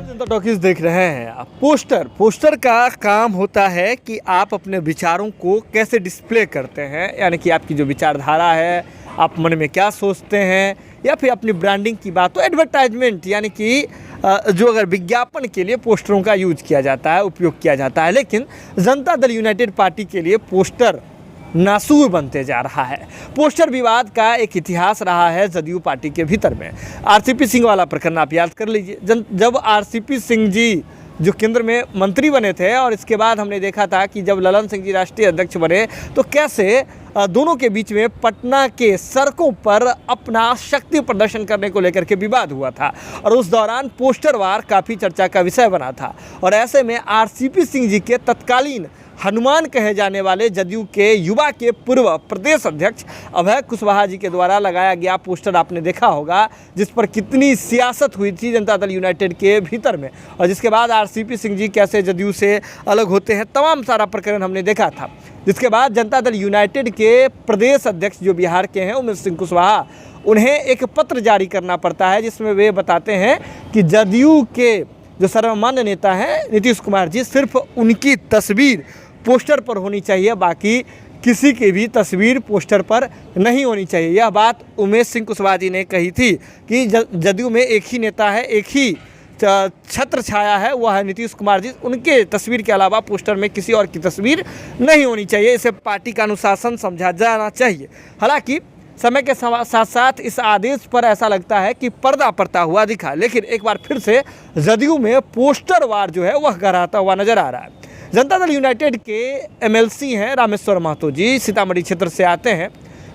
जनता talkies देख रहे हैं आप। पोस्टर का काम होता है कि आप अपने विचारों को कैसे डिस्प्ले करते हैं, यानी कि आपकी जो विचारधारा है, आप मन में क्या सोचते हैं, या फिर अपनी ब्रांडिंग की बात हो, एडवर्टाइजमेंट यानी कि जो अगर विज्ञापन के लिए पोस्टरों का यूज किया जाता है, उपयोग किया जाता है। लेकिन जनता दल यूनाइटेड पार्टी के लिए पोस्टर नासूर बनते जा रहा है। पोस्टर विवाद का एक इतिहास रहा है जदयू पार्टी के भीतर में। आरसीपी सिंह वाला प्रकरण आप याद कर लीजिए। जब आरसीपी सिंह जी जो केंद्र में मंत्री बने थे और इसके बाद हमने देखा था कि जब ललन सिंह जी राष्ट्रीय अध्यक्ष बने तो कैसे दोनों के बीच में पटना के सड़कों पर अपना शक्ति प्रदर्शन करने को लेकर के विवाद हुआ था और उस दौरान पोस्टर वार काफ़ी चर्चा का विषय बना था। और ऐसे में आरसीपी सिंह जी के तत्कालीन हनुमान कहे जाने वाले जदयू के युवा के पूर्व प्रदेश अध्यक्ष अभय कुशवाहा जी के द्वारा लगाया गया पोस्टर आपने देखा होगा, जिस पर कितनी सियासत हुई थी जनता दल यूनाइटेड के भीतर में, और जिसके बाद आरसीपी सिंह जी कैसे जदयू से अलग होते हैं, तमाम सारा प्रकरण हमने देखा था। जिसके बाद जनता दल यूनाइटेड के प्रदेश अध्यक्ष जो बिहार के हैं उमेश सिंह कुशवाहा, उन्हें एक पत्र जारी करना पड़ता है जिसमें वे बताते हैं कि जदयू के जो सर्वमान्य नेता हैं नीतीश कुमार जी, सिर्फ उनकी तस्वीर पोस्टर पर होनी चाहिए, बाकी किसी की भी तस्वीर पोस्टर पर नहीं होनी चाहिए। यह बात उमेश सिंह कुशवाहा जी ने कही थी कि जदयू में एक ही नेता है, एक ही छत्र छाया है, वह है नीतीश कुमार जी। उनके तस्वीर के अलावा पोस्टर में किसी और की तस्वीर नहीं होनी चाहिए। इसे पार्टी का अनुशासन समझा जाना चाहिए। हालांकि समय के साथ साथ इस आदेश पर ऐसा लगता है कि पर्दा पड़ता हुआ दिखा, लेकिन एक बार फिर से जदयू में पोस्टर वार जो है वह गहराता हुआ नजर आ रहा है। जनता दल यूनाइटेड के एमएलसी हैं रामेश्वर महतो जी, सीतामढ़ी क्षेत्र से आते हैं,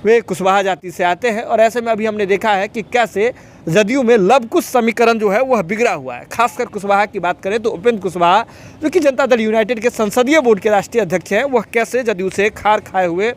वे कुशवाहा जाति से आते हैं। और ऐसे में अभी हमने देखा है कि कैसे जदयू में लव कुश समीकरण जो है वह बिगड़ा हुआ है। खासकर कुशवाहा की बात करें तो उपेंद्र कुशवाहा जो कि जनता दल यूनाइटेड के संसदीय बोर्ड के राष्ट्रीय अध्यक्ष हैं, वह कैसे जदयू से खार खाए हुए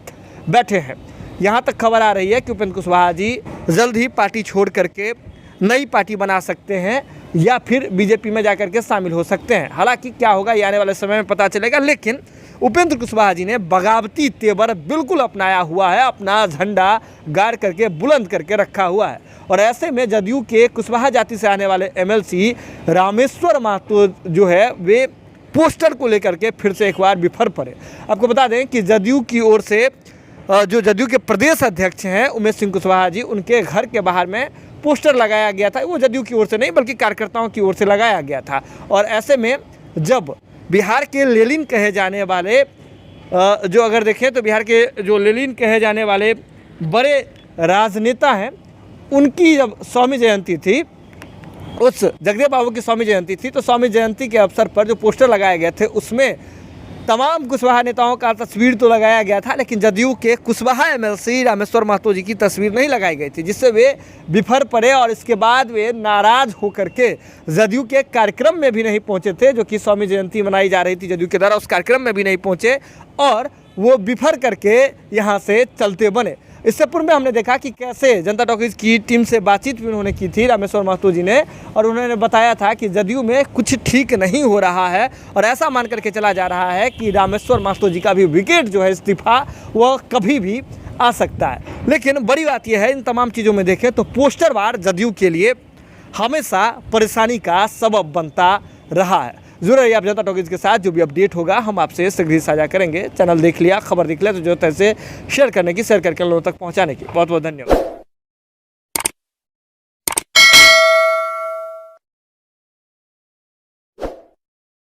बैठे हैं। यहाँ तक खबर आ रही है कि उपेंद्र कुशवाहा जी जल्द ही पार्टी छोड़ करके नई पार्टी बना सकते हैं या फिर बीजेपी में जाकर के शामिल हो सकते हैं। हालांकि क्या होगा ये आने वाले समय में पता चलेगा, लेकिन उपेंद्र कुशवाहा जी ने बगावती तेवर बिल्कुल अपनाया हुआ है, अपना झंडा गाड़ करके बुलंद करके रखा हुआ है। और ऐसे में जदयू के कुशवाहा जाति से आने वाले एमएलसी रामेश्वर महतो जो है वे पोस्टर को लेकर के फिर से एक बार बिफर पड़े। आपको बता दें कि जदयू की ओर से जो जदयू के प्रदेश अध्यक्ष हैं उमेश सिंह कुशवाहा जी, उनके घर के बाहर में पोस्टर लगाया गया था। वो जदयू की ओर से नहीं बल्कि कार्यकर्ताओं की ओर से लगाया गया था। और ऐसे में जब बिहार के लेनिन कहे जाने वाले जो अगर देखें तो बिहार के जो लेनिन कहे जाने वाले बड़े राजनेता हैं, उनकी जब स्वामी जयंती थी, उस जगदेव बाबू की स्वामी जयंती थी, तो स्वामी जयंती के अवसर पर जो पोस्टर लगाए गए थे उसमें तमाम कुशवाहा नेताओं का तस्वीर तो लगाया गया था, लेकिन जदयू के कुशवाहा एमएलसी रामेश्वर महतो जी की तस्वीर नहीं लगाई गई थी, जिससे वे बिफर पड़े। और इसके बाद वे नाराज होकर के जदयू के कार्यक्रम में भी नहीं पहुंचे थे, जो कि स्वामी जयंती मनाई जा रही थी जदयू के द्वारा, उस कार्यक्रम में भी नहीं पहुंचे और वो बिफर करके यहाँ से चलते बने। इससे पूर्व में हमने देखा कि कैसे जनता टॉकीज की टीम से बातचीत भी उन्होंने की थी रामेश्वर महतो जी ने, और उन्होंने बताया था कि जदयू में कुछ ठीक नहीं हो रहा है और ऐसा मान करके चला जा रहा है कि रामेश्वर महतो जी का भी विकेट जो है इस्तीफा वह कभी भी आ सकता है। लेकिन बड़ी बात यह है, इन तमाम चीज़ों में देखें तो पोस्टर वार जदयू के लिए हमेशा परेशानी का सबब बनता रहा है। जरूर रहिए आप जनता टॉकीज के साथ, जो भी अपडेट होगा हम आपसे शीघ्र ही साझा करेंगे। चैनल देख लिया, खबर देख लिया तो जो तरह से शेयर करने की, शेयर करके लोगों तक पहुंचाने की बहुत बहुत धन्यवाद।